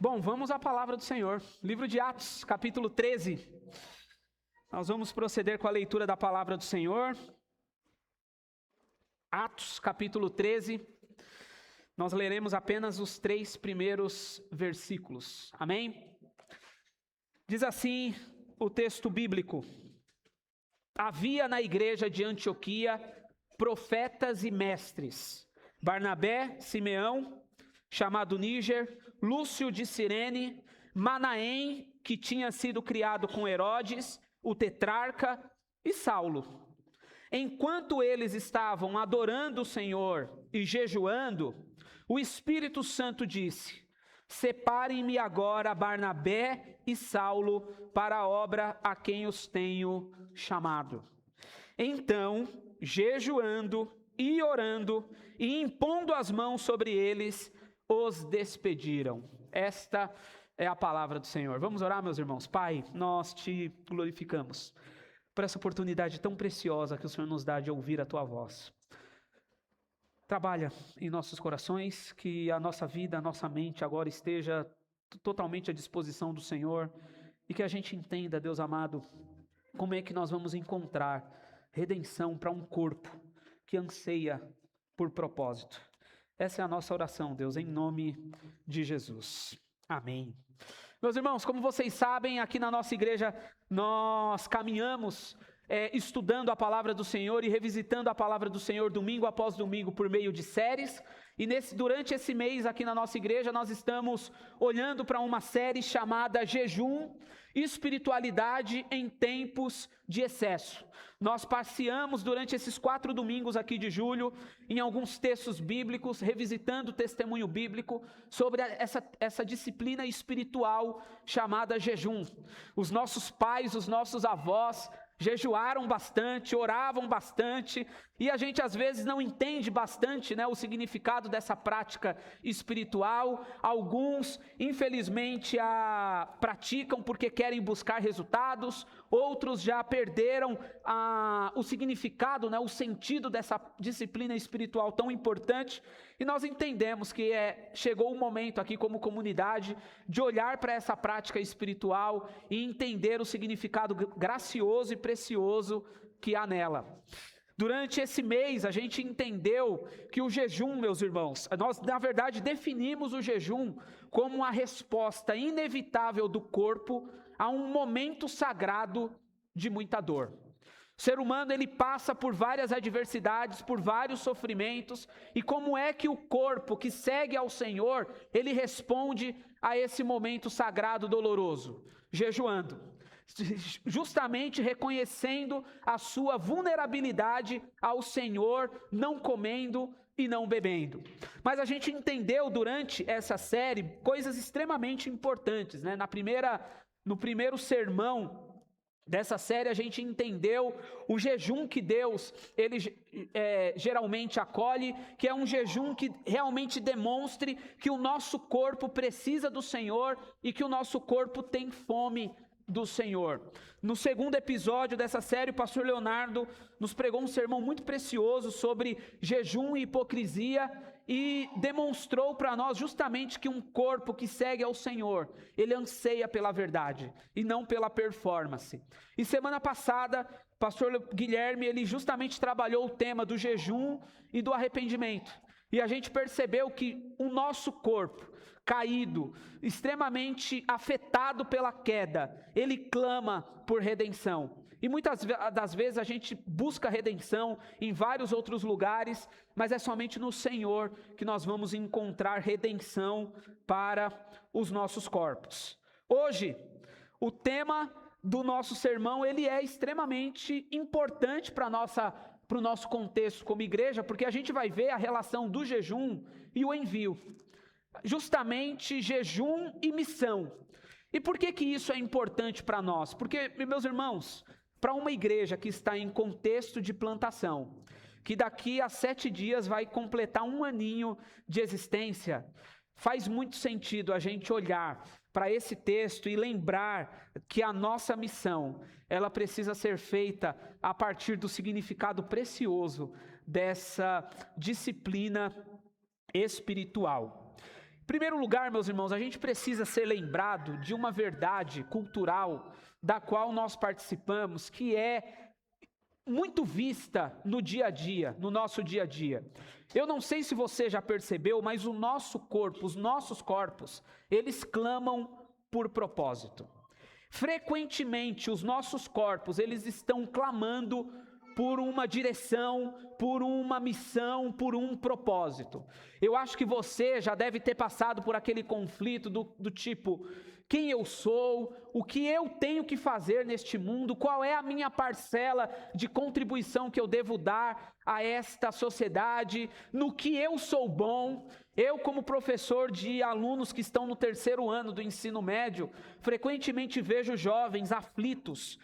Bom, vamos à palavra do Senhor. Livro de Atos, capítulo 13. Nós vamos proceder com a leitura da palavra do Senhor. Atos, capítulo 13. Nós leremos apenas os 3 primeiros versículos. Amém? Diz assim o texto bíblico: havia na igreja de Antioquia profetas e mestres: Barnabé, Simeão, chamado Níger, Lúcio de Cirene, Manaém, que tinha sido criado com Herodes, o tetrarca, e Saulo. Enquanto eles estavam adorando o Senhor e jejuando, o Espírito Santo disse: separem-me agora Barnabé e Saulo para a obra a quem os tenho chamado. Então, jejuando e orando e impondo as mãos sobre eles, os despediram. Esta é a palavra do Senhor. Vamos orar, meus irmãos. Pai, nós te glorificamos por essa oportunidade tão preciosa que o Senhor nos dá de ouvir a tua voz. Trabalha em nossos corações, que a nossa vida, a nossa mente agora esteja totalmente à disposição do Senhor e que a gente entenda, Deus amado, como é que nós vamos encontrar redenção para um corpo que anseia por propósito. Essa é a nossa oração, Deus, em nome de Jesus. Amém. Meus irmãos, como vocês sabem, aqui na nossa igreja nós caminhamos estudando a palavra do Senhor e revisitando a palavra do Senhor domingo após domingo por meio de séries. E durante esse mês aqui na nossa igreja nós estamos olhando para uma série chamada Jejum, Espiritualidade em Tempos de Excesso. Nós passeamos durante esses 4 domingos aqui de julho em alguns textos bíblicos, revisitando o testemunho bíblico sobre essa disciplina espiritual chamada jejum. Os nossos pais, os nossos avós jejuaram bastante, oravam bastante, e a gente às vezes não entende bastante, o significado dessa prática espiritual. Alguns, infelizmente, a praticam porque querem buscar resultados, outros já perderam o significado, o sentido dessa disciplina espiritual tão importante, e nós entendemos que chegou o momento aqui como comunidade de olhar para essa prática espiritual e entender o significado gracioso e precioso que há nela. Durante esse mês a gente entendeu que o jejum, meus irmãos, nós na verdade definimos o jejum como a resposta inevitável do corpo a um momento sagrado de muita dor. O ser humano, ele passa por várias adversidades, por vários sofrimentos, e como é que o corpo que segue ao Senhor, ele responde a esse momento sagrado doloroso? Jejuando, justamente reconhecendo a sua vulnerabilidade ao Senhor, não comendo e não bebendo. Mas a gente entendeu durante essa série coisas extremamente importantes, No primeiro sermão dessa série a gente entendeu o jejum que Deus, ele geralmente acolhe, que é um jejum que realmente demonstre que o nosso corpo precisa do Senhor e que o nosso corpo tem fome do Senhor. No segundo episódio dessa série, o pastor Leonardo nos pregou um sermão muito precioso sobre jejum e hipocrisia e demonstrou para nós justamente que um corpo que segue ao Senhor, ele anseia pela verdade e não pela performance. E semana passada, o pastor Guilherme, ele justamente trabalhou o tema do jejum e do arrependimento. E a gente percebeu que o nosso corpo caído, extremamente afetado pela queda, ele clama por redenção. E muitas das vezes a gente busca redenção em vários outros lugares, mas é somente no Senhor que nós vamos encontrar redenção para os nossos corpos. Hoje, o tema do nosso sermão, ele é extremamente importante para o nosso contexto como igreja, porque a gente vai ver a relação do jejum e o envio. Justamente jejum e missão. E por que isso é importante para nós? Porque, meus irmãos, para uma igreja que está em contexto de plantação, que daqui a 7 dias vai completar 1 aninho de existência, faz muito sentido a gente olhar para esse texto e lembrar que a nossa missão, ela precisa ser feita a partir do significado precioso dessa disciplina espiritual. Em primeiro lugar, meus irmãos, a gente precisa ser lembrado de uma verdade cultural da qual nós participamos, que é muito vista no dia a dia, no nosso dia a dia. Eu não sei se você já percebeu, mas o nosso corpo, os nossos corpos, eles clamam por propósito. Frequentemente, os nossos corpos, eles estão clamando por uma direção, por uma missão, por um propósito. Eu acho que você já deve ter passado por aquele conflito do tipo: quem eu sou, o que eu tenho que fazer neste mundo, qual é a minha parcela de contribuição que eu devo dar a esta sociedade, no que eu sou bom. Eu, como professor de alunos que estão no 3º ano do ensino médio, frequentemente vejo jovens aflitos,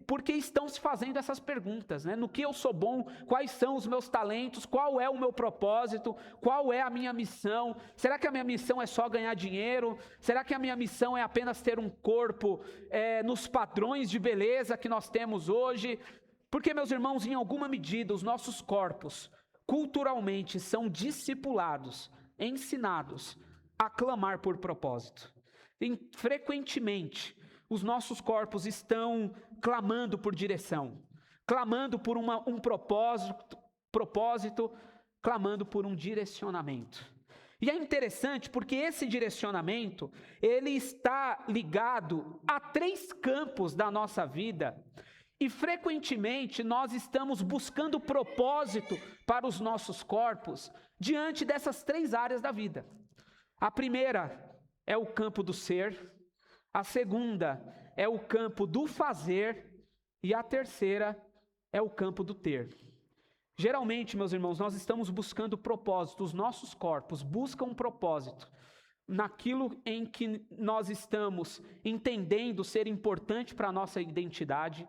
porque estão se fazendo essas perguntas, né? No que eu sou bom, quais são os meus talentos, qual é o meu propósito, qual é a minha missão? Será que a minha missão é só ganhar dinheiro? Será que a minha missão é apenas ter um corpo nos padrões de beleza que nós temos hoje? Porque, meus irmãos, em alguma medida, os nossos corpos, culturalmente, são discipulados, ensinados a clamar por propósito. E, frequentemente, os nossos corpos estão clamando por direção, clamando por um propósito, clamando por um direcionamento. E é interessante porque esse direcionamento, ele está ligado a 3 campos da nossa vida. E frequentemente nós estamos buscando propósito para os nossos corpos diante dessas 3 áreas da vida. A primeira é o campo do ser, a segunda é o campo do fazer e a terceira é o campo do ter. Geralmente, meus irmãos, nós estamos buscando propósito, os nossos corpos buscam um propósito naquilo em que nós estamos entendendo ser importante para a nossa identidade,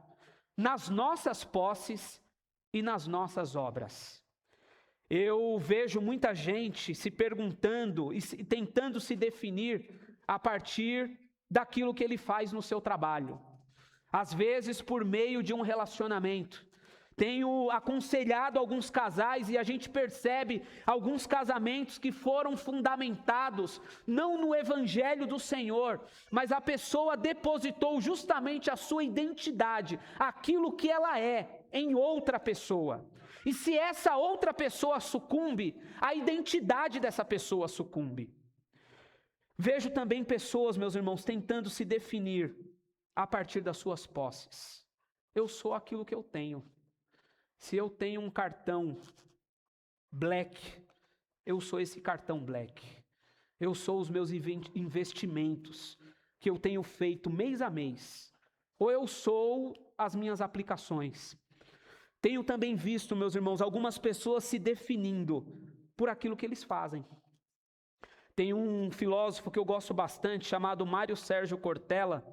nas nossas posses e nas nossas obras. Eu vejo muita gente se perguntando e tentando se definir a partir daquilo que ele faz no seu trabalho. Às vezes por meio de um relacionamento. Tenho aconselhado alguns casais e a gente percebe alguns casamentos que foram fundamentados não no evangelho do Senhor, mas a pessoa depositou justamente a sua identidade, aquilo que ela é, em outra pessoa. E se essa outra pessoa sucumbe, a identidade dessa pessoa sucumbe. Vejo também pessoas, meus irmãos, tentando se definir a partir das suas posses. Eu sou aquilo que eu tenho. Se eu tenho um cartão Black, eu sou esse cartão Black. Eu sou os meus investimentos que eu tenho feito mês a mês. Ou eu sou as minhas aplicações. Tenho também visto, meus irmãos, algumas pessoas se definindo por aquilo que eles fazem. Tem um filósofo que eu gosto bastante, chamado Mário Sérgio Cortella,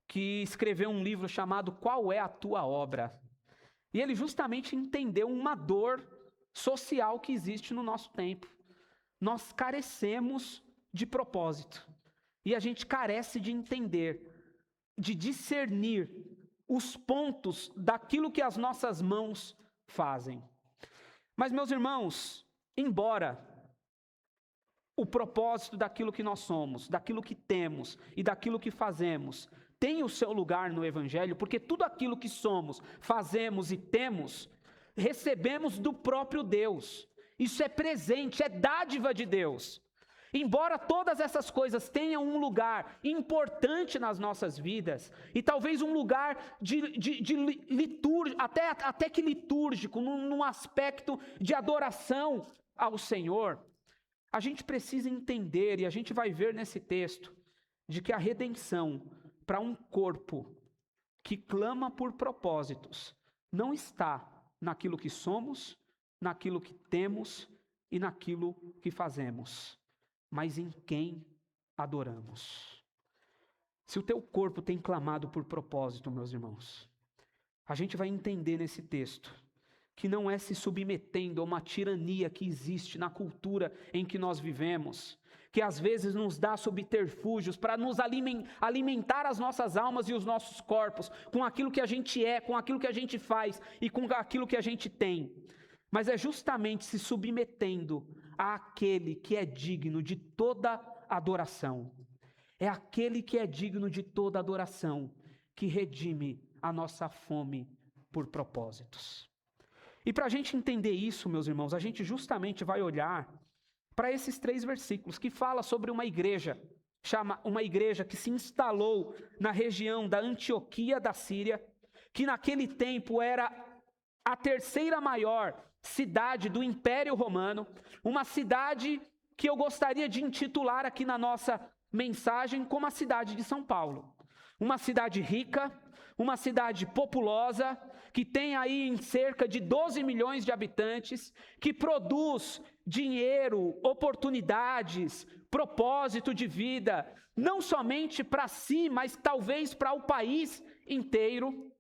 que escreveu um livro chamado Qual é a Tua Obra? E ele justamente entendeu uma dor social que existe no nosso tempo. Nós carecemos de propósito. E a gente carece de entender, de discernir os pontos daquilo que as nossas mãos fazem. Mas, meus irmãos, embora o propósito daquilo que nós somos, daquilo que temos e daquilo que fazemos tem o seu lugar no Evangelho, porque tudo aquilo que somos, fazemos e temos, recebemos do próprio Deus. Isso é presente, é dádiva de Deus. Embora todas essas coisas tenham um lugar importante nas nossas vidas, e talvez um lugar de litúrgico, até que litúrgico, num aspecto de adoração ao Senhor, a gente precisa entender, e a gente vai ver nesse texto, de que a redenção para um corpo que clama por propósitos não está naquilo que somos, naquilo que temos e naquilo que fazemos, mas em quem adoramos. Se o teu corpo tem clamado por propósito, meus irmãos, a gente vai entender nesse texto que não é se submetendo a uma tirania que existe na cultura em que nós vivemos, que às vezes nos dá subterfúgios para nos alimentar as nossas almas e os nossos corpos com aquilo que a gente é, com aquilo que a gente faz e com aquilo que a gente tem. Mas é justamente se submetendo àquele que é digno de toda adoração. É aquele que é digno de toda adoração que redime a nossa fome por propósitos. E para a gente entender isso, meus irmãos, a gente justamente vai olhar para esses 3 versículos que fala sobre uma igreja que se instalou na região da Antioquia da Síria, que naquele tempo era a 3ª maior cidade do Império Romano, uma cidade que eu gostaria de intitular aqui na nossa mensagem como a cidade de São Paulo. Uma cidade rica, uma cidade populosa, que tem aí em cerca de 12 milhões de habitantes, que produz dinheiro, oportunidades, propósito de vida, não somente para si, mas talvez para o país inteiro.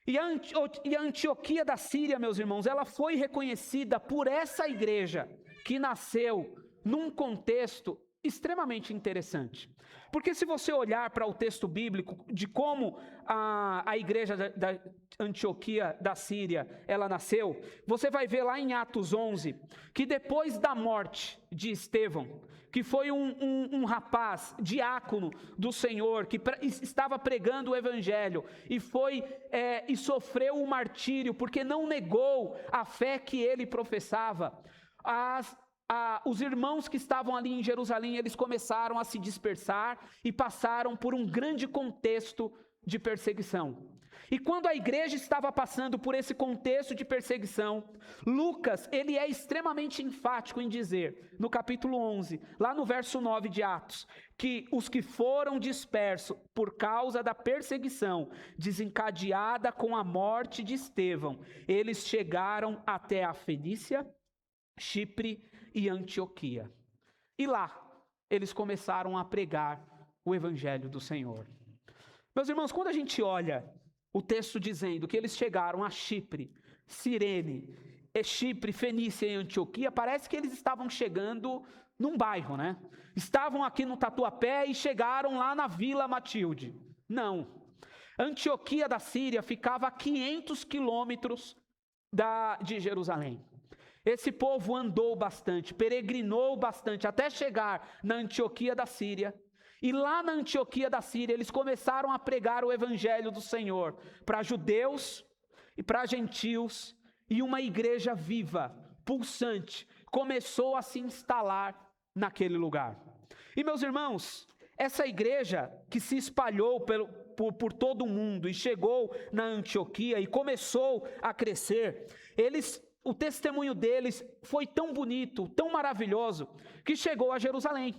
E a Antioquia da Síria, meus irmãos, ela foi reconhecida por essa igreja que nasceu num contexto extremamente interessante. Porque se você olhar para o texto bíblico de como a igreja da Antioquia da Síria, ela nasceu, você vai ver lá em Atos 11, que depois da morte de Estevão, que foi um rapaz, diácono do Senhor, que estava pregando o evangelho, e sofreu o martírio, porque não negou a fé que ele professava, os irmãos que estavam ali em Jerusalém, eles começaram a se dispersar e passaram por um grande contexto de perseguição. E quando a igreja estava passando por esse contexto de perseguição, Lucas, ele é extremamente enfático em dizer, no capítulo 11, lá no verso 9 de Atos, que os que foram dispersos por causa da perseguição, desencadeada com a morte de Estevão, eles chegaram até a Fenícia, Chipre e Antioquia. E lá, eles começaram a pregar o evangelho do Senhor. Meus irmãos, quando a gente olha o texto dizendo que eles chegaram a Chipre, Cirene, Chipre, Fenícia e Antioquia, parece que eles estavam chegando num bairro, né? Estavam aqui no Tatuapé e chegaram lá na Vila Matilde. Não. Antioquia da Síria ficava a 500 quilômetros de Jerusalém. Esse povo andou bastante, peregrinou bastante, até chegar na Antioquia da Síria. E lá na Antioquia da Síria, eles começaram a pregar o evangelho do Senhor para judeus e para gentios, e uma igreja viva, pulsante, começou a se instalar naquele lugar. E meus irmãos, essa igreja que se espalhou por todo o mundo e chegou na Antioquia e começou a crescer, o testemunho deles foi tão bonito, tão maravilhoso, que chegou a Jerusalém.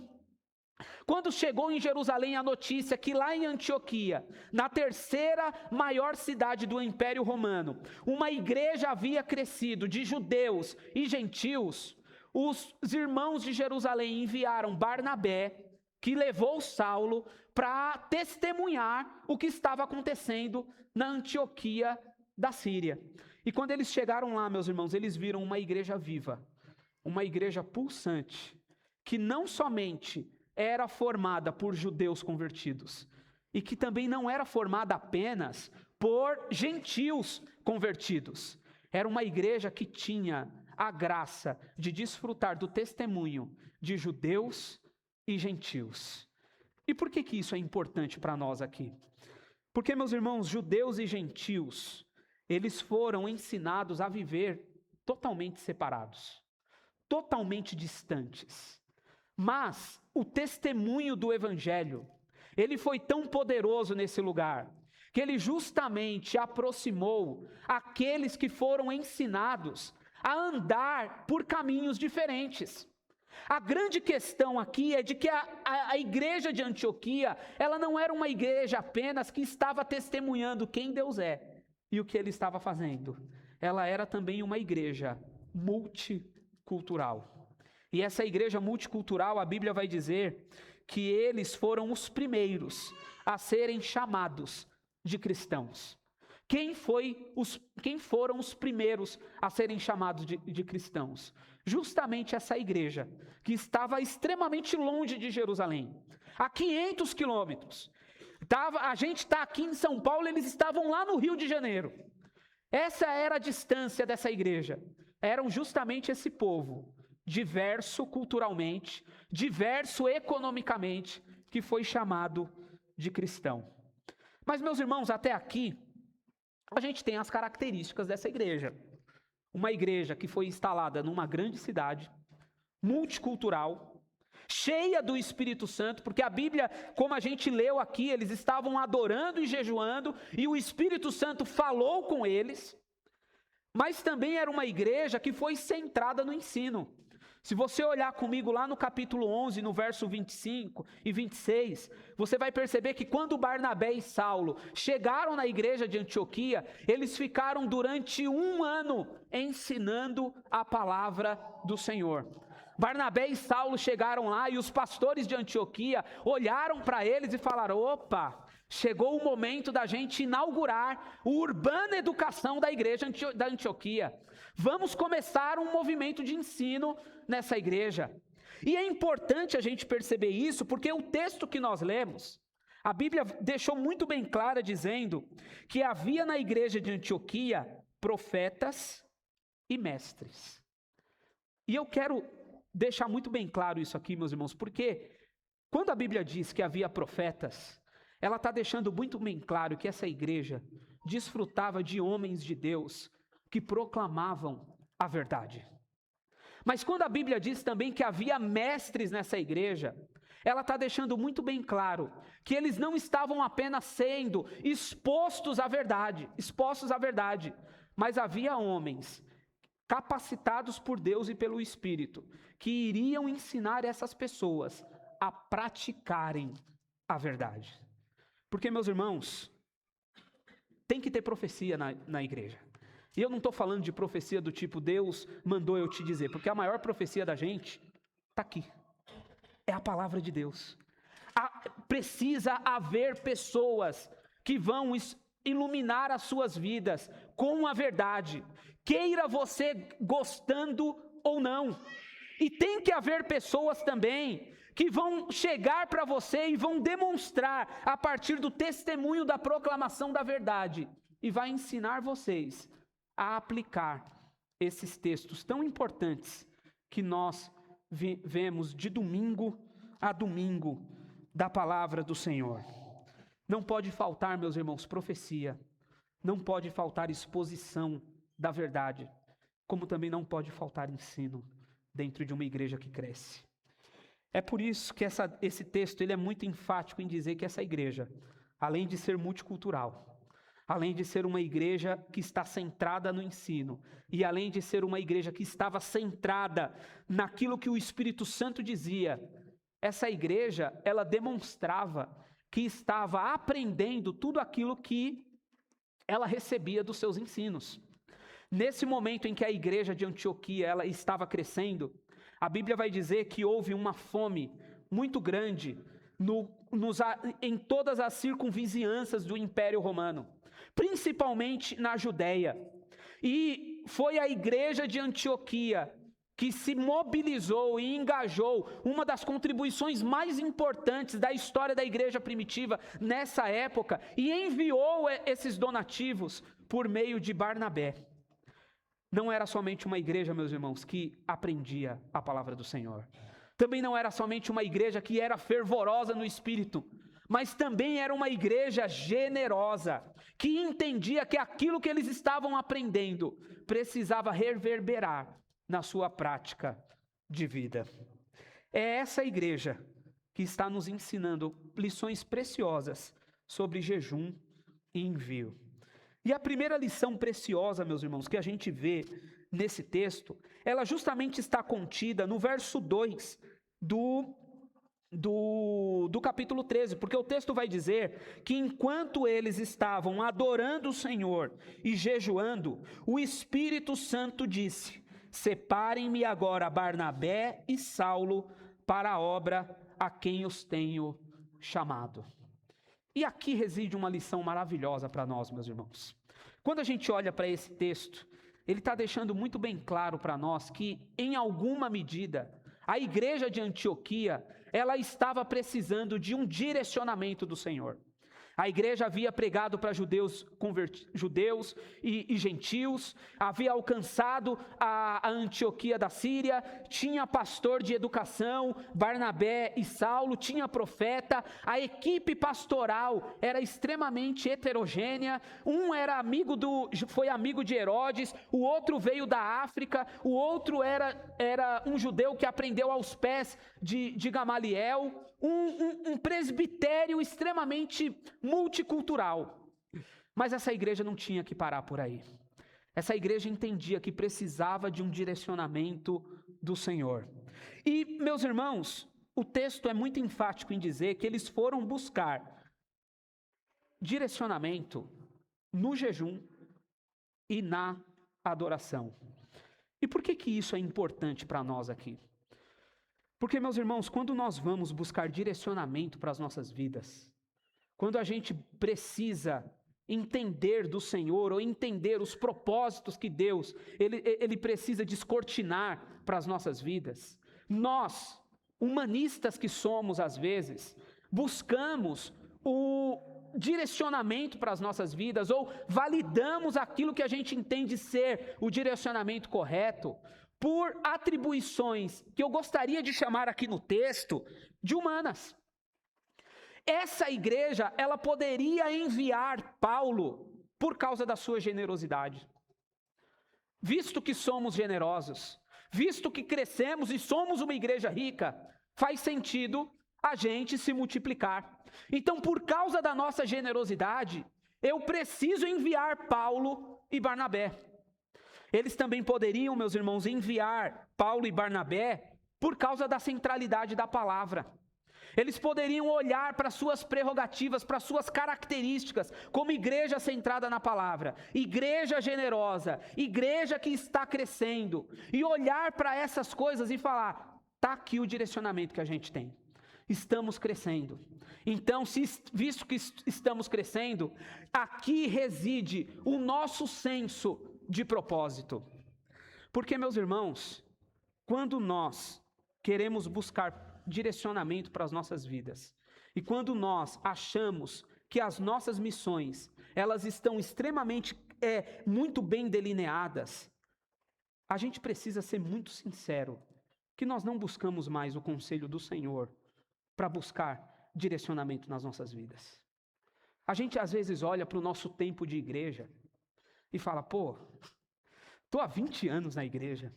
Quando chegou em Jerusalém a notícia que lá em Antioquia, na 3ª maior cidade do Império Romano, uma igreja havia crescido de judeus e gentios, os irmãos de Jerusalém enviaram Barnabé, que levou Saulo para testemunhar o que estava acontecendo na Antioquia da Síria. E quando eles chegaram lá, meus irmãos, eles viram uma igreja viva, uma igreja pulsante, que não somente era formada por judeus convertidos, e que também não era formada apenas por gentios convertidos. Era uma igreja que tinha a graça de desfrutar do testemunho de judeus e gentios. E por que isso é importante para nós aqui? Porque, meus irmãos, judeus e gentios, eles foram ensinados a viver totalmente separados, totalmente distantes. Mas o testemunho do evangelho, ele foi tão poderoso nesse lugar, que ele justamente aproximou aqueles que foram ensinados a andar por caminhos diferentes. A grande questão aqui é de que a igreja de Antioquia, ela não era uma igreja apenas que estava testemunhando quem Deus é e o que ele estava fazendo. Ela era também uma igreja multicultural. E essa igreja multicultural, a Bíblia vai dizer que eles foram os primeiros a serem chamados de cristãos. Quem foram os primeiros a serem chamados de cristãos? Justamente essa igreja, que estava extremamente longe de Jerusalém, a 500 quilômetros. A gente está aqui em São Paulo, eles estavam lá no Rio de Janeiro. Essa era a distância dessa igreja. Eram justamente esse povo diverso culturalmente, diverso economicamente, que foi chamado de cristão. Mas, meus irmãos, até aqui, a gente tem as características dessa igreja. Uma igreja que foi instalada numa grande cidade, multicultural, cheia do Espírito Santo, porque a Bíblia, como a gente leu aqui, eles estavam adorando e jejuando, e o Espírito Santo falou com eles, mas também era uma igreja que foi centrada no ensino. Se você olhar comigo lá no capítulo 11, no verso 25 e 26, você vai perceber que quando Barnabé e Saulo chegaram na igreja de Antioquia, eles ficaram durante 1 ano ensinando a palavra do Senhor. Barnabé e Saulo chegaram lá e os pastores de Antioquia olharam para eles e falaram: opa, chegou o momento da gente inaugurar a urbana educação da igreja da Antioquia. Vamos começar um movimento de ensino nessa igreja. E é importante a gente perceber isso, porque o texto que nós lemos, a Bíblia deixou muito bem clara dizendo que havia na igreja de Antioquia profetas e mestres. E eu quero deixar muito bem claro isso aqui, meus irmãos, porque quando a Bíblia diz que havia profetas, ela está deixando muito bem claro que essa igreja desfrutava de homens de Deus que proclamavam a verdade. Mas quando a Bíblia diz também que havia mestres nessa igreja, ela está deixando muito bem claro que eles não estavam apenas sendo expostos à verdade, mas havia homens capacitados por Deus e pelo Espírito, que iriam ensinar essas pessoas a praticarem a verdade. Porque, meus irmãos, tem que ter profecia na igreja. E eu não estou falando de profecia do tipo, Deus mandou eu te dizer, porque a maior profecia da gente está aqui. É a palavra de Deus. Precisa haver pessoas que vão iluminar as suas vidas com a verdade, queira você gostando ou não. E tem que haver pessoas também que vão chegar para você e vão demonstrar a partir do testemunho da proclamação da verdade e vai ensinar vocês a aplicar esses textos tão importantes que nós vemos de domingo a domingo da palavra do Senhor. Não pode faltar, meus irmãos, profecia, não pode faltar exposição da verdade, como também não pode faltar ensino dentro de uma igreja que cresce. É por isso que esse texto ele é muito enfático em dizer que essa igreja, além de ser multicultural, além de ser uma igreja que está centrada no ensino, e além de ser uma igreja que estava centrada naquilo que o Espírito Santo dizia, essa igreja, ela demonstrava que estava aprendendo tudo aquilo que ela recebia dos seus ensinos. Nesse momento em que a igreja de Antioquia ela estava crescendo, a Bíblia vai dizer que houve uma fome muito grande em todas as circunvizinhanças do Império Romano, principalmente na Judéia. E foi a igreja de Antioquia que se mobilizou e engajou, uma das contribuições mais importantes da história da igreja primitiva nessa época, e enviou esses donativos por meio de Barnabé. Não era somente uma igreja, meus irmãos, que aprendia a palavra do Senhor. Também não era somente uma igreja que era fervorosa no espírito, mas também era uma igreja generosa, que entendia que aquilo que eles estavam aprendendo precisava reverberar na sua prática de vida. É essa igreja que está nos ensinando lições preciosas sobre jejum e envio. E a primeira lição preciosa, meus irmãos, que a gente vê nesse texto, ela justamente está contida no verso 2 do capítulo 13, porque o texto vai dizer que enquanto eles estavam adorando o Senhor e jejuando, o Espírito Santo disse: separem-me agora Barnabé e Saulo para a obra a quem os tenho chamado. E aqui reside uma lição maravilhosa para nós, meus irmãos. Quando a gente olha para esse texto, ele está deixando muito bem claro para nós que, em alguma medida, a igreja de Antioquia, ela estava precisando de um direcionamento do Senhor. A igreja havia pregado para judeus e gentios, havia alcançado a Antioquia da Síria, tinha pastor de educação, Barnabé e Saulo, tinha profeta, a equipe pastoral era extremamente heterogênea, foi amigo de Herodes, o outro veio da África, o outro era um judeu que aprendeu aos pés de Gamaliel, um presbitério extremamente multicultural. Mas essa igreja não tinha que parar por aí. Essa igreja entendia que precisava de um direcionamento do Senhor. E, meus irmãos, o texto é muito enfático em dizer que eles foram buscar direcionamento no jejum e na adoração. E por que isso é importante para nós aqui? Porque, meus irmãos, quando nós vamos buscar direcionamento para as nossas vidas, quando a gente precisa entender do Senhor ou entender os propósitos que Deus, Ele precisa descortinar para as nossas vidas, nós, humanistas que somos às vezes, buscamos o direcionamento para as nossas vidas ou validamos aquilo que a gente entende ser o direcionamento correto, por atribuições que eu gostaria de chamar aqui no texto de humanas. Essa igreja, ela poderia enviar Paulo por causa da sua generosidade. Visto que somos generosos, visto que crescemos e somos uma igreja rica, faz sentido a gente se multiplicar. Então, por causa da nossa generosidade, eu preciso enviar Paulo e Barnabé. Eles também poderiam, meus irmãos, enviar Paulo e Barnabé por causa da centralidade da palavra. Eles poderiam olhar para suas prerrogativas, para suas características, como igreja centrada na palavra, igreja generosa, igreja que está crescendo, e olhar para essas coisas e falar, está aqui o direcionamento que a gente tem. Estamos crescendo. Então, visto que estamos crescendo, aqui reside o nosso senso de propósito. Porque, meus irmãos, quando nós queremos buscar direcionamento para as nossas vidas, e quando nós achamos que as nossas missões, elas estão extremamente, muito bem delineadas, a gente precisa ser muito sincero, que nós não buscamos mais o conselho do Senhor para buscar direcionamento nas nossas vidas. A gente às vezes olha para o nosso tempo de igreja e fala, estou há 20 anos na igreja,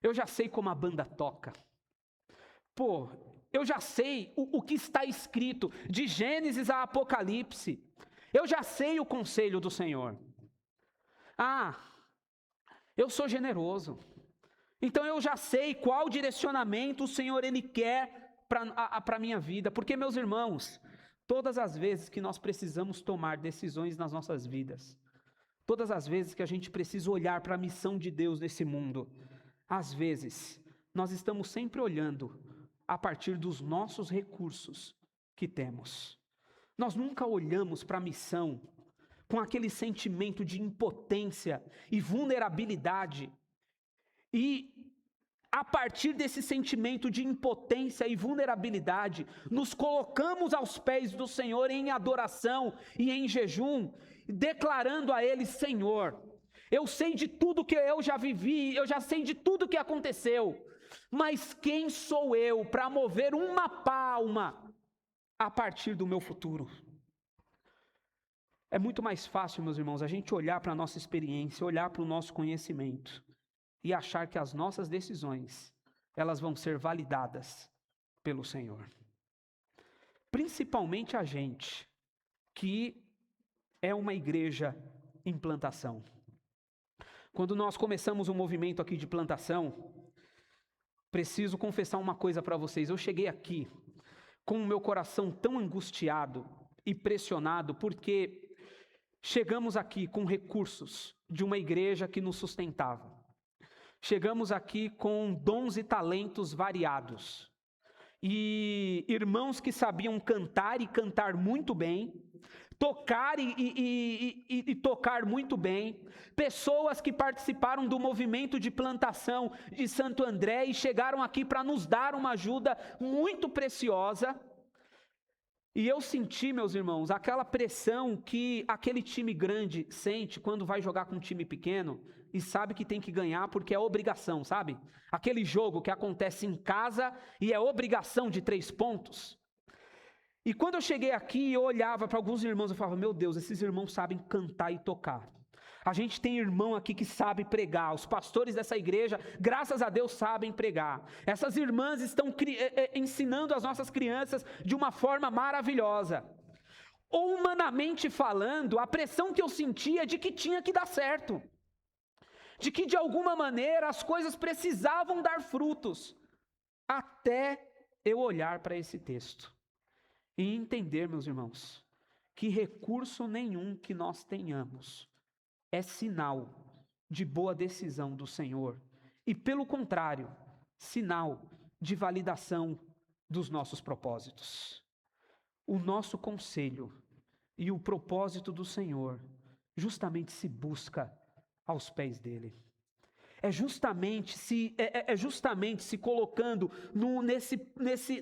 eu já sei como a banda toca, eu já sei o que está escrito, de Gênesis a Apocalipse, eu já sei o conselho do Senhor. Eu sou generoso, então eu já sei qual direcionamento o Senhor Ele quer para a minha vida, porque, meus irmãos, todas as vezes que nós precisamos tomar decisões nas nossas vidas, todas as vezes que a gente precisa olhar para a missão de Deus nesse mundo, às vezes, nós estamos sempre olhando a partir dos nossos recursos que temos. Nós nunca olhamos para a missão com aquele sentimento de impotência e vulnerabilidade. E a partir desse sentimento de impotência e vulnerabilidade, nos colocamos aos pés do Senhor em adoração e em jejum, declarando a Ele, Senhor, eu sei de tudo que eu já vivi, eu já sei de tudo que aconteceu, mas quem sou eu para mover uma palma a partir do meu futuro? É muito mais fácil, meus irmãos, a gente olhar para a nossa experiência, olhar para o nosso conhecimento e achar que as nossas decisões, elas vão ser validadas pelo Senhor. Principalmente a gente que é uma igreja em plantação. Quando nós começamos um movimento aqui de plantação, preciso confessar uma coisa para vocês. Eu cheguei aqui com o meu coração tão angustiado e pressionado, porque chegamos aqui com recursos de uma igreja que nos sustentava. Chegamos aqui com dons e talentos variados. E irmãos que sabiam cantar e cantar muito bem, tocar e tocar muito bem, pessoas que participaram do movimento de plantação de Santo André e chegaram aqui para nos dar uma ajuda muito preciosa. E eu senti, meus irmãos, aquela pressão que aquele time grande sente quando vai jogar com um time pequeno e sabe que tem que ganhar porque é obrigação, sabe? Aquele jogo que acontece em casa e é obrigação de 3 pontos. E quando eu cheguei aqui, eu olhava para alguns irmãos e falava, meu Deus, esses irmãos sabem cantar e tocar. A gente tem irmão aqui que sabe pregar, os pastores dessa igreja, graças a Deus, sabem pregar. Essas irmãs estão ensinando as nossas crianças de uma forma maravilhosa. Humanamente falando, a pressão que eu sentia é de que tinha que dar certo. De que de alguma maneira as coisas precisavam dar frutos. Até eu olhar para esse texto e entender, meus irmãos, que recurso nenhum que nós tenhamos é sinal de boa decisão do Senhor, e pelo contrário, sinal de validação dos nossos propósitos. O nosso conselho e o propósito do Senhor justamente se busca aos pés dele. É justamente se colocando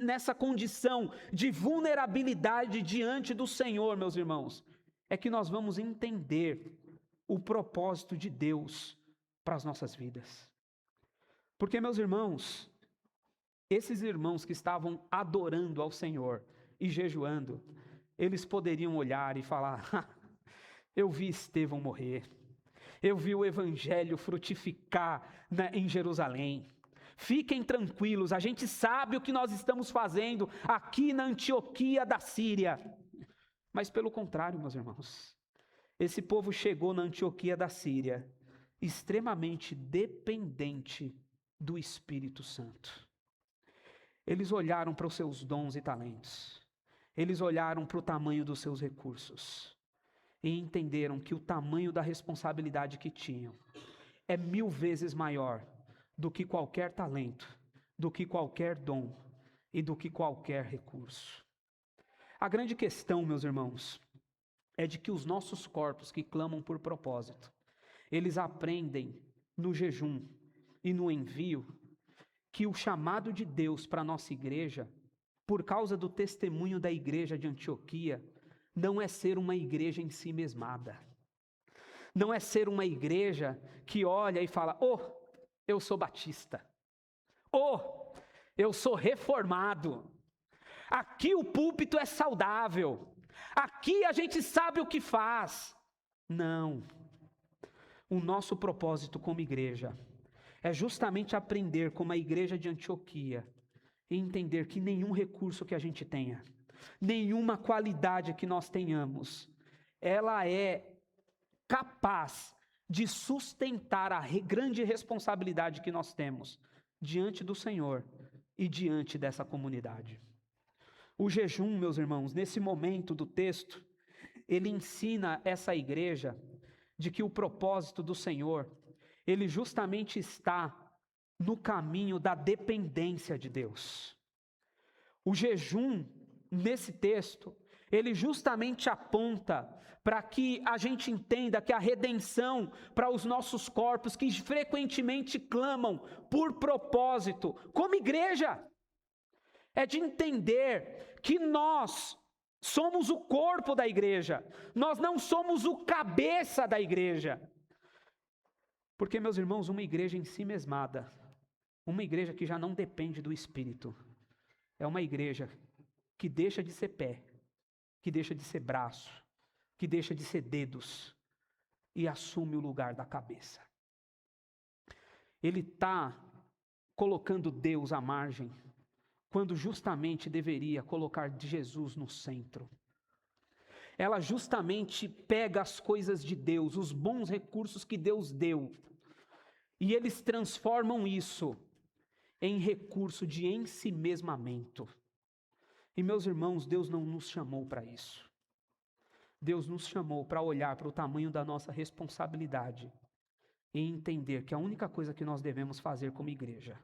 nessa condição de vulnerabilidade diante do Senhor, meus irmãos, é que nós vamos entender o propósito de Deus para as nossas vidas. Porque, meus irmãos, esses irmãos que estavam adorando ao Senhor e jejuando, eles poderiam olhar e falar, eu vi Estevão morrer, eu vi o evangelho frutificar em Jerusalém. Fiquem tranquilos, a gente sabe o que nós estamos fazendo aqui na Antioquia da Síria. Mas pelo contrário, meus irmãos, esse povo chegou na Antioquia da Síria extremamente dependente do Espírito Santo. Eles olharam para os seus dons e talentos. Eles olharam para o tamanho dos seus recursos. E entenderam que o tamanho da responsabilidade que tinham é 1000 vezes maior do que qualquer talento, do que qualquer dom e do que qualquer recurso. A grande questão, meus irmãos, é de que os nossos corpos que clamam por propósito, eles aprendem no jejum e no envio que o chamado de Deus para a nossa igreja, por causa do testemunho da igreja de Antioquia, não é ser uma igreja em si mesmada. Não é ser uma igreja que olha e fala, eu sou batista. Eu sou reformado. Aqui o púlpito é saudável. Aqui a gente sabe o que faz. Não. O nosso propósito como igreja é justamente aprender como a igreja de Antioquia e entender que nenhum recurso que a gente tenha, nenhuma qualidade que nós tenhamos, ela é capaz de sustentar a grande responsabilidade que nós temos diante do Senhor e diante dessa comunidade. O jejum, meus irmãos, nesse momento do texto, ele ensina essa igreja de que o propósito do Senhor, ele justamente está no caminho da dependência de Deus. O jejum, nesse texto, ele justamente aponta para que a gente entenda que a redenção para os nossos corpos, que frequentemente clamam por propósito, como igreja, é de entender que nós somos o corpo da igreja, nós não somos o cabeça da igreja. Porque, meus irmãos, uma igreja em si mesmada, uma igreja que já não depende do Espírito, é uma igreja que deixa de ser pé, que deixa de ser braço, que deixa de ser dedos e assume o lugar da cabeça. Ele está colocando Deus à margem, quando justamente deveria colocar Jesus no centro. Ela justamente pega as coisas de Deus, os bons recursos que Deus deu, e eles transformam isso em recurso de ensimesmamento. E meus irmãos, Deus não nos chamou para isso. Deus nos chamou para olhar para o tamanho da nossa responsabilidade e entender que a única coisa que nós devemos fazer como igreja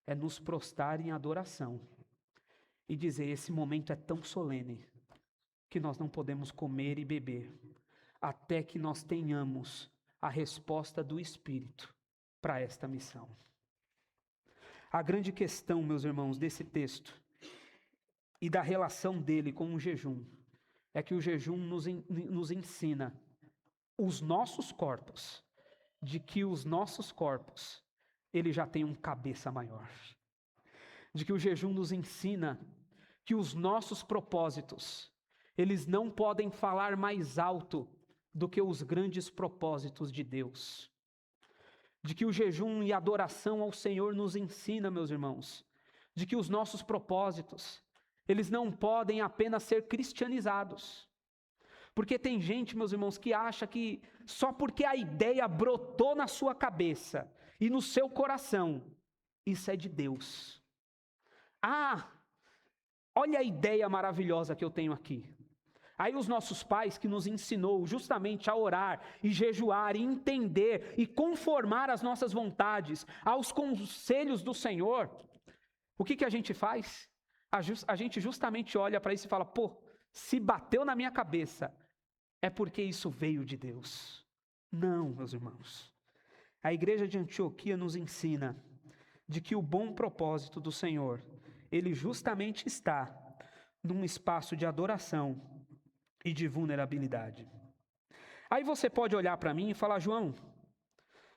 é nos prostrar em adoração e dizer, esse momento é tão solene que nós não podemos comer e beber até que nós tenhamos a resposta do Espírito para esta missão. A grande questão, meus irmãos, desse texto e da relação dele com o jejum é que o jejum nos ensina os nossos corpos, de que os nossos corpos, ele já tem um cabeça maior. De que o jejum nos ensina que os nossos propósitos, eles não podem falar mais alto do que os grandes propósitos de Deus. De que o jejum e a adoração ao Senhor nos ensina, meus irmãos, de que os nossos propósitos, eles não podem apenas ser cristianizados. Porque tem gente, meus irmãos, que acha que só porque a ideia brotou na sua cabeça e no seu coração, isso é de Deus. Ah, olha a ideia maravilhosa que eu tenho aqui. Aí os nossos pais que nos ensinou justamente a orar e jejuar e entender e conformar as nossas vontades aos conselhos do Senhor, o que a gente faz? A gente justamente olha para isso e fala, pô, se bateu na minha cabeça, é porque isso veio de Deus. Não, meus irmãos. A igreja de Antioquia nos ensina de que o bom propósito do Senhor, ele justamente está num espaço de adoração e de vulnerabilidade. Aí você pode olhar para mim e falar, João,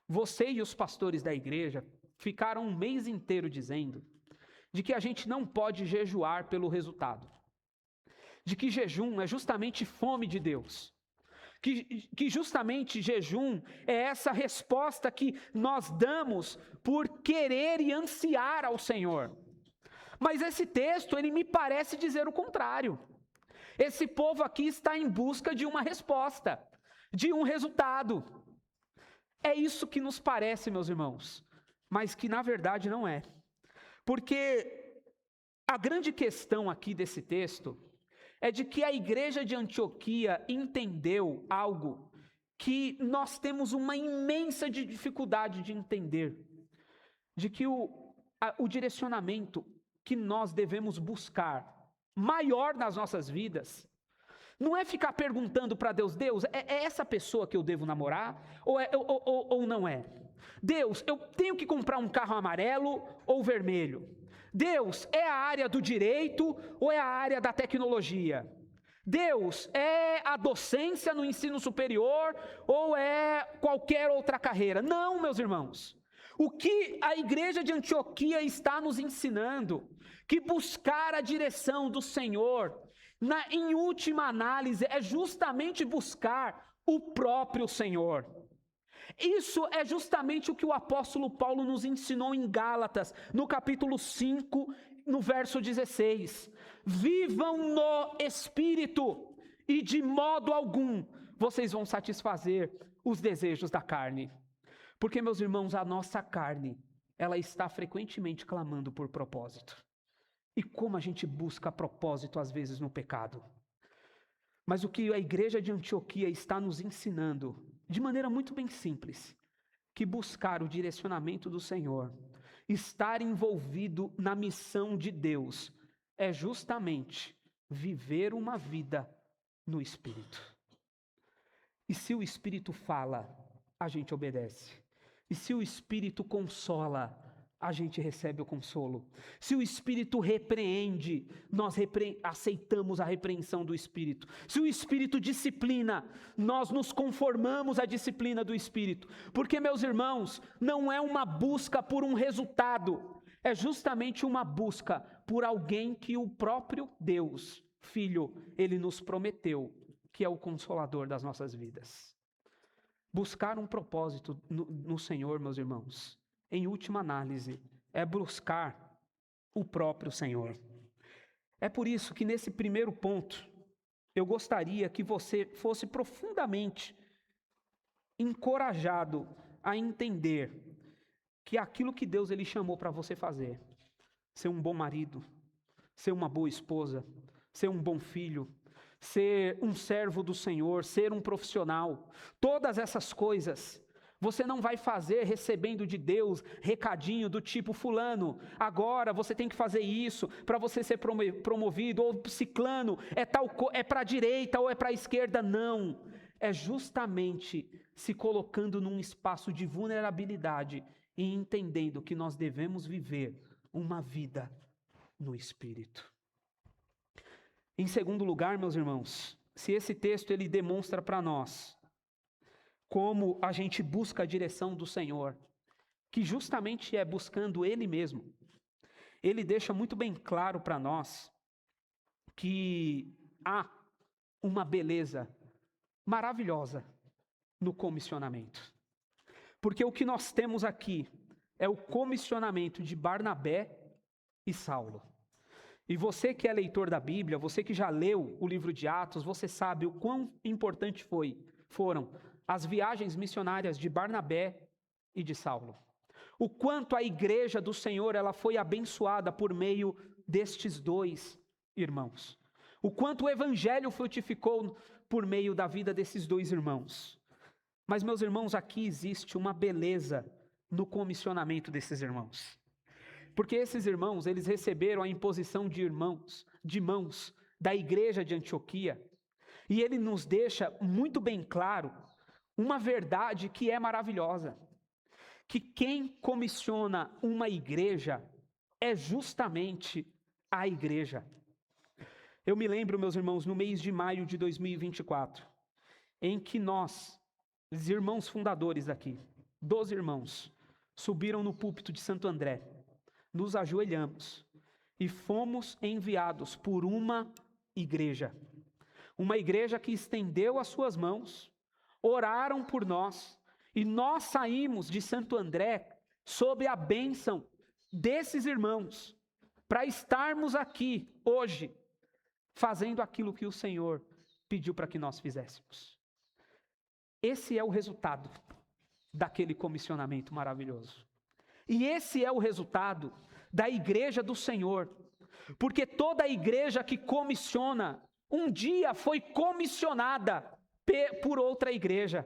você e os pastores da igreja ficaram um mês inteiro dizendo de que a gente não pode jejuar pelo resultado. De que jejum é justamente fome de Deus. Que justamente jejum é essa resposta que nós damos por querer e ansiar ao Senhor. Mas esse texto, ele me parece dizer o contrário. Esse povo aqui está em busca de uma resposta, de um resultado. É isso que nos parece, meus irmãos, mas que na verdade não é. Porque a grande questão aqui desse texto é de que a igreja de Antioquia entendeu algo que nós temos uma imensa dificuldade de entender. De que o direcionamento que nós devemos buscar, maior nas nossas vidas, não é ficar perguntando para Deus, Deus, é essa pessoa que eu devo namorar? Ou não é? Deus, eu tenho que comprar um carro amarelo ou vermelho? Deus, é a área do direito ou é a área da tecnologia? Deus, é a docência no ensino superior ou é qualquer outra carreira? Não, meus irmãos. O que a igreja de Antioquia está nos ensinando, que buscar a direção do Senhor, em última análise, é justamente buscar o próprio Senhor. Isso é justamente o que o apóstolo Paulo nos ensinou em Gálatas, no capítulo 5, no verso 16. Vivam no Espírito, e de modo algum vocês vão satisfazer os desejos da carne. Porque, meus irmãos, a nossa carne, ela está frequentemente clamando por propósito. E como a gente busca propósito, às vezes, no pecado. Mas o que a igreja de Antioquia está nos ensinando, de maneira muito bem simples, que buscar o direcionamento do Senhor, estar envolvido na missão de Deus, é justamente viver uma vida no Espírito. E se o Espírito fala, a gente obedece. E se o Espírito consola, a gente recebe o consolo. Se o Espírito repreende, nós aceitamos a repreensão do Espírito. Se o Espírito disciplina, nós nos conformamos à disciplina do Espírito. Porque, meus irmãos, não é uma busca por um resultado, é justamente uma busca por alguém que o próprio Deus, Filho, Ele nos prometeu, que é o Consolador das nossas vidas. Buscar um propósito no Senhor, meus irmãos, em última análise, é buscar o próprio Senhor. É por isso que nesse primeiro ponto, eu gostaria que você fosse profundamente encorajado a entender que aquilo que Deus ele chamou para você fazer, ser um bom marido, ser uma boa esposa, ser um bom filho, ser um servo do Senhor, ser um profissional, todas essas coisas, você não vai fazer recebendo de Deus recadinho do tipo, fulano, agora você tem que fazer isso para você ser promovido, ou ciclano, é para a direita ou é para a esquerda, não. É justamente se colocando num espaço de vulnerabilidade e entendendo que nós devemos viver uma vida no Espírito. Em segundo lugar, meus irmãos, se esse texto ele demonstra para nós como a gente busca a direção do Senhor, que justamente é buscando Ele mesmo, ele deixa muito bem claro para nós que há uma beleza maravilhosa no comissionamento. Porque o que nós temos aqui é o comissionamento de Barnabé e Saulo. E você que é leitor da Bíblia, você que já leu o livro de Atos, você sabe o quão importante foram as viagens missionárias de Barnabé e de Saulo. O quanto a igreja do Senhor ela foi abençoada por meio destes dois irmãos. O quanto o evangelho frutificou por meio da vida desses dois irmãos. Mas, meus irmãos, aqui existe uma beleza no comissionamento desses irmãos. Porque esses irmãos, eles receberam a imposição de mãos da igreja de Antioquia. E ele nos deixa muito bem claro uma verdade que é maravilhosa. Que quem comissiona uma igreja é justamente a igreja. Eu me lembro, meus irmãos, no mês de maio de 2024, em que nós, os irmãos fundadores aqui, 12 irmãos, subiram no púlpito de Santo André, nos ajoelhamos e fomos enviados por uma igreja que estendeu as suas mãos, oraram por nós, e nós saímos de Santo André sob a bênção desses irmãos, para estarmos aqui hoje, fazendo aquilo que o Senhor pediu para que nós fizéssemos. Esse é o resultado daquele comissionamento maravilhoso. E esse é o resultado da igreja do Senhor. Porque toda igreja que comissiona, um dia foi comissionada por outra igreja.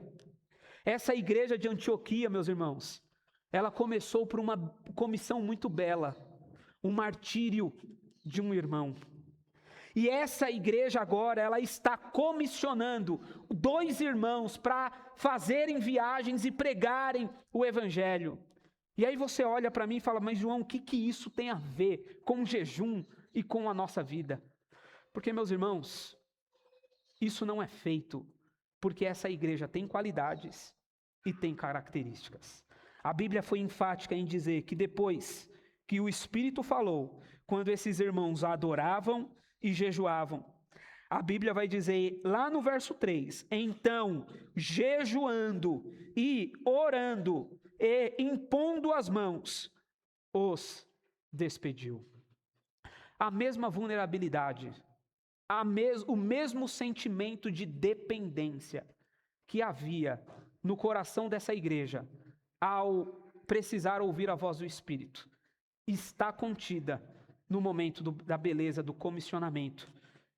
Essa igreja de Antioquia, meus irmãos, ela começou por uma comissão muito bela, o martírio de um irmão. E essa igreja agora, ela está comissionando 2 irmãos para fazerem viagens e pregarem o evangelho. E aí você olha para mim e fala, mas João, o que isso tem a ver com jejum e com a nossa vida? Porque, meus irmãos, isso não é feito porque essa igreja tem qualidades e tem características. A Bíblia foi enfática em dizer que depois que o Espírito falou, quando esses irmãos adoravam e jejuavam, a Bíblia vai dizer lá no verso 3, então, jejuando e orando e impondo as mãos, os despediu. A mesma vulnerabilidade, o mesmo sentimento de dependência que havia no coração dessa igreja ao precisar ouvir a voz do Espírito, está contida no momento da beleza do comissionamento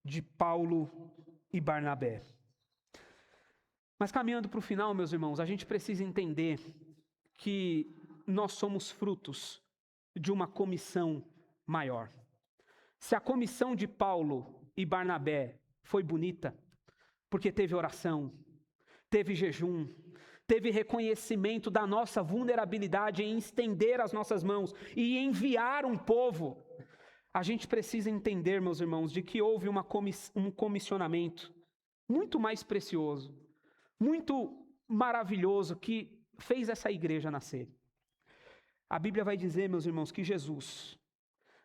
de Paulo e Barnabé. Mas caminhando para o final, meus irmãos, a gente precisa entender que nós somos frutos de uma comissão maior. Se a comissão de Paulo e Barnabé foi bonita, porque teve oração, teve jejum, teve reconhecimento da nossa vulnerabilidade em estender as nossas mãos e enviar um povo, a gente precisa entender, meus irmãos, de que houve um comissionamento muito mais precioso, muito maravilhoso, que fez essa igreja nascer. A Bíblia vai dizer, meus irmãos, que Jesus,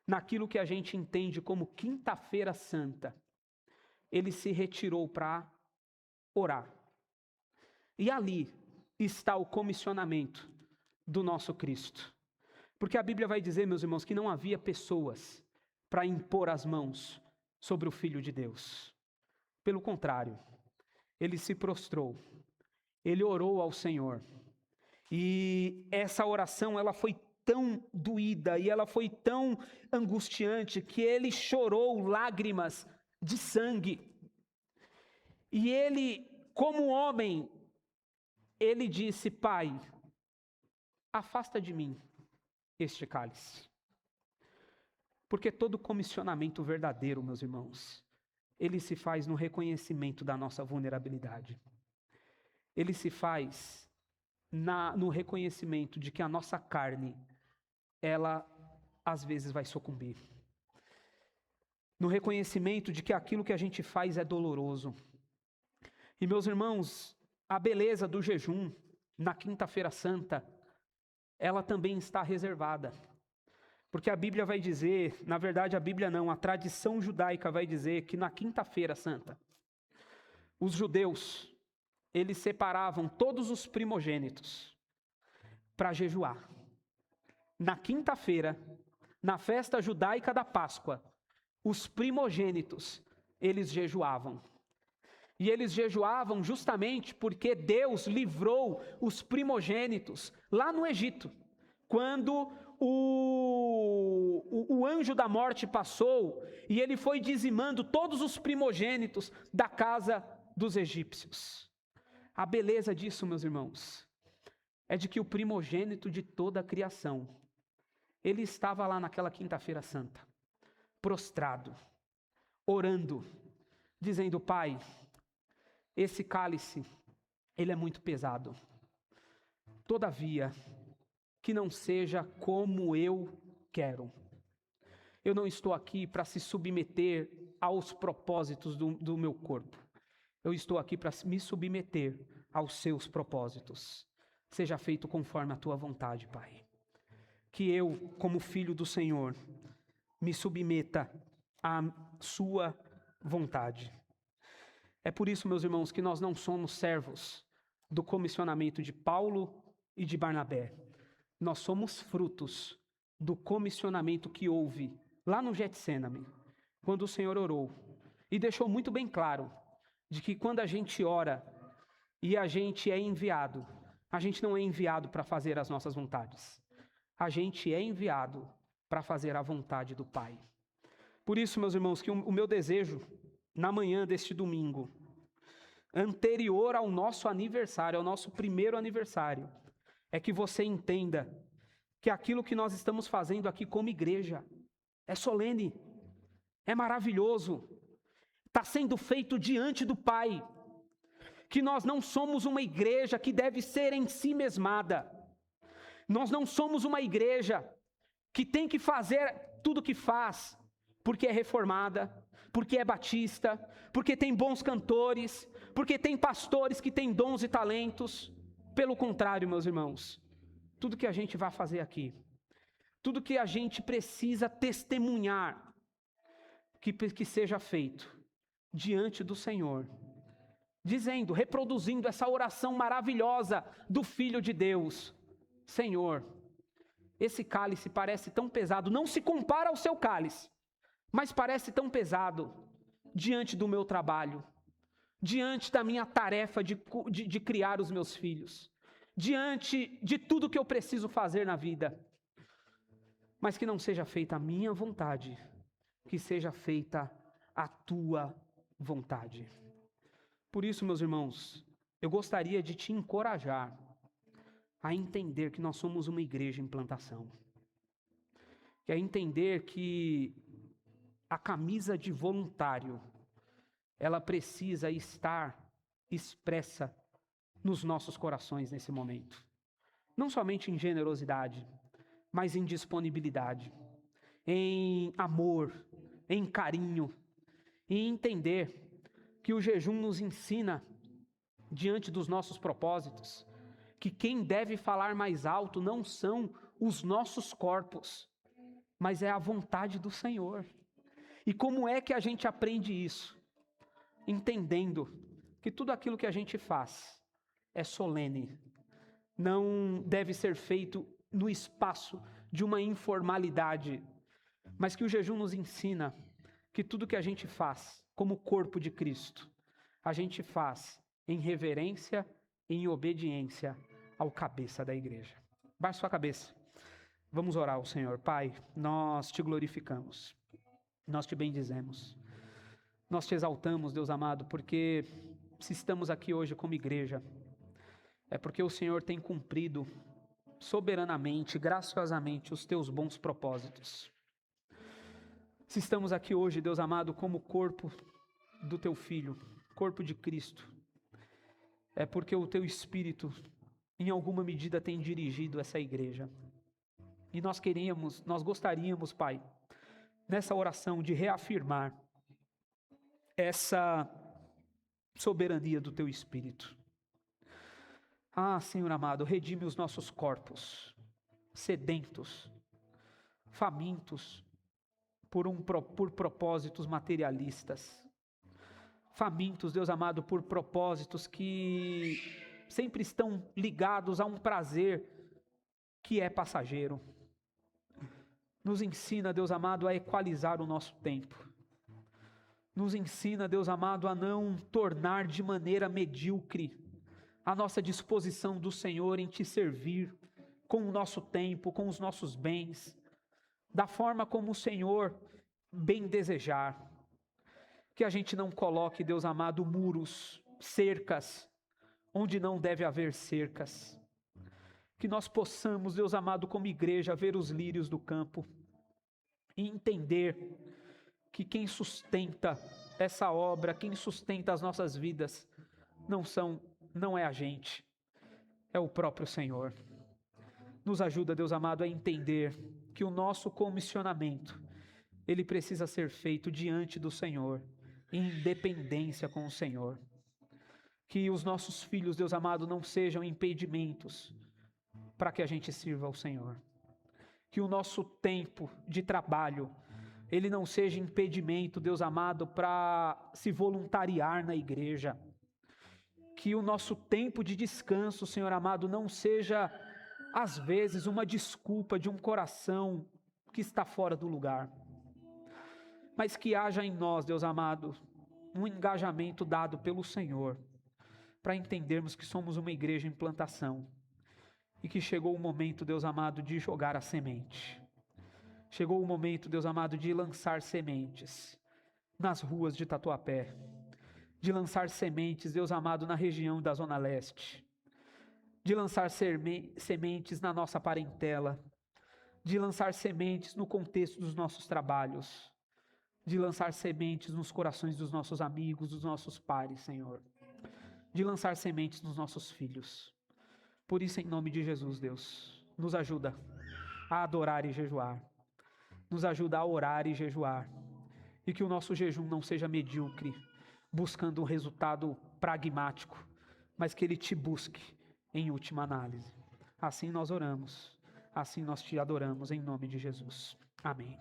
naquilo que a gente entende como Quinta-feira Santa, ele se retirou para orar. E ali está o comissionamento do nosso Cristo. Porque a Bíblia vai dizer, meus irmãos, que não havia pessoas para impor as mãos sobre o Filho de Deus. Pelo contrário, ele se prostrou, ele orou ao Senhor. E essa oração, ela foi tão doída e ela foi tão angustiante que ele chorou lágrimas de sangue. E ele, como homem, ele disse, Pai, afasta de mim este cálice. Porque todo comissionamento verdadeiro, meus irmãos, ele se faz no reconhecimento da nossa vulnerabilidade. Ele se faz no reconhecimento de que a nossa carne, ela às vezes vai sucumbir. no reconhecimento de que aquilo que a gente faz é doloroso. E meus irmãos, a beleza do jejum na Quinta-feira Santa, ela também está reservada. Porque a Bíblia vai dizer, na verdade a Bíblia não, a tradição judaica vai dizer que na Quinta-feira Santa, os judeus, eles separavam todos os primogênitos para jejuar. Na quinta-feira, na festa judaica da Páscoa, os primogênitos, eles jejuavam. E eles jejuavam justamente porque Deus livrou os primogênitos lá no Egito. Quando o anjo da morte passou e ele foi dizimando todos os primogênitos da casa dos egípcios. A beleza disso, meus irmãos, é de que o primogênito de toda a criação, ele estava lá naquela quinta-feira santa, prostrado, orando, dizendo: Pai, esse cálice, ele é muito pesado. Todavia, que não seja como eu quero. Eu não estou aqui para se submeter aos propósitos do meu corpo. Eu estou aqui para me submeter aos seus propósitos. Seja feito conforme a tua vontade, Pai. Que eu, como filho do Senhor, me submeta à sua vontade. É por isso, meus irmãos, que nós não somos servos do comissionamento de Paulo e de Barnabé. Nós somos frutos do comissionamento que houve lá no Getsêmani, quando o Senhor orou e deixou muito bem claro de que quando a gente ora e a gente é enviado, a gente não é enviado para fazer as nossas vontades. A gente é enviado para fazer a vontade do Pai. Por isso, meus irmãos, que o meu desejo na manhã deste domingo, anterior ao nosso aniversário, ao nosso primeiro aniversário, é que você entenda que aquilo que nós estamos fazendo aqui como igreja é solene, é maravilhoso, está sendo feito diante do Pai, que nós não somos uma igreja que deve ser em si mesmada, nós não somos uma igreja que tem que fazer tudo o que faz, porque é reformada, porque é batista, porque tem bons cantores, porque tem pastores que têm dons e talentos. Pelo contrário, meus irmãos, tudo que a gente vai fazer aqui, tudo que a gente precisa testemunhar, que seja feito diante do Senhor, dizendo, reproduzindo essa oração maravilhosa do Filho de Deus: Senhor, esse cálice parece tão pesado, não se compara ao seu cálice, mas parece tão pesado diante do meu trabalho, diante da minha tarefa de criar os meus filhos, diante de tudo que eu preciso fazer na vida, mas que não seja feita a minha vontade, que seja feita a tua vontade. Por isso, meus irmãos, eu gostaria de te encorajar a entender que nós somos uma igreja em plantação, que é entender que a camisa de voluntário, ela precisa estar expressa nos nossos corações nesse momento. Não somente em generosidade, mas em disponibilidade, em amor, em carinho, e entender que o jejum nos ensina, diante dos nossos propósitos, que quem deve falar mais alto não são os nossos corpos, mas é a vontade do Senhor. E como é que a gente aprende isso? Entendendo que tudo aquilo que a gente faz é solene, não deve ser feito no espaço de uma informalidade, mas que o jejum nos ensina que tudo que a gente faz como corpo de Cristo, a gente faz em reverência e em obediência ao cabeça da igreja. Baixe sua cabeça. Vamos orar ao Senhor. Pai, nós te glorificamos, nós te bendizemos, nós te exaltamos, Deus amado, porque se estamos aqui hoje como igreja, é porque o Senhor tem cumprido soberanamente, graciosamente, os teus bons propósitos. Se estamos aqui hoje, Deus amado, como corpo do teu Filho, corpo de Cristo, é porque o teu Espírito, em alguma medida, tem dirigido essa igreja. E nós gostaríamos, Pai, nessa oração de reafirmar essa soberania do Teu Espírito. Ah, Senhor amado, redime os nossos corpos, sedentos, famintos, por propósitos materialistas. Famintos, Deus amado, por propósitos que sempre estão ligados a um prazer que é passageiro. Nos ensina, Deus amado, a equalizar o nosso tempo. Nos ensina, Deus amado, a não tornar de maneira medíocre a nossa disposição do Senhor em Te servir com o nosso tempo, com os nossos bens, da forma como o Senhor bem desejar. Que a gente não coloque, Deus amado, muros, cercas, onde não deve haver cercas. Que nós possamos, Deus amado, como igreja, ver os lírios do campo e entender que quem sustenta essa obra, quem sustenta as nossas vidas, não é a gente, é o próprio Senhor. Nos ajuda, Deus amado, a entender que o nosso comissionamento, ele precisa ser feito diante do Senhor, em independência com o Senhor. Que os nossos filhos, Deus amado, não sejam impedimentos para que a gente sirva ao Senhor. Que o nosso tempo de trabalho, ele não seja impedimento, Deus amado, para se voluntariar na igreja. Que o nosso tempo de descanso, Senhor amado, não seja, às vezes, uma desculpa de um coração que está fora do lugar. Mas que haja em nós, Deus amado, um engajamento dado pelo Senhor, para entendermos que somos uma igreja em plantação, e que chegou o momento, Deus amado, de jogar a semente. Chegou o momento, Deus amado, de lançar sementes nas ruas de Tatuapé, de lançar sementes, Deus amado, na região da Zona Leste, de lançar sementes na nossa parentela, de lançar sementes no contexto dos nossos trabalhos, de lançar sementes nos corações dos nossos amigos, dos nossos pares, Senhor, de lançar sementes nos nossos filhos. Por isso, em nome de Jesus, Deus, nos ajuda a adorar e jejuar, nos ajuda a orar e jejuar, e que o nosso jejum não seja medíocre, buscando um resultado pragmático, mas que ele Te busque em última análise. Assim nós oramos, assim nós Te adoramos, em nome de Jesus. Amém.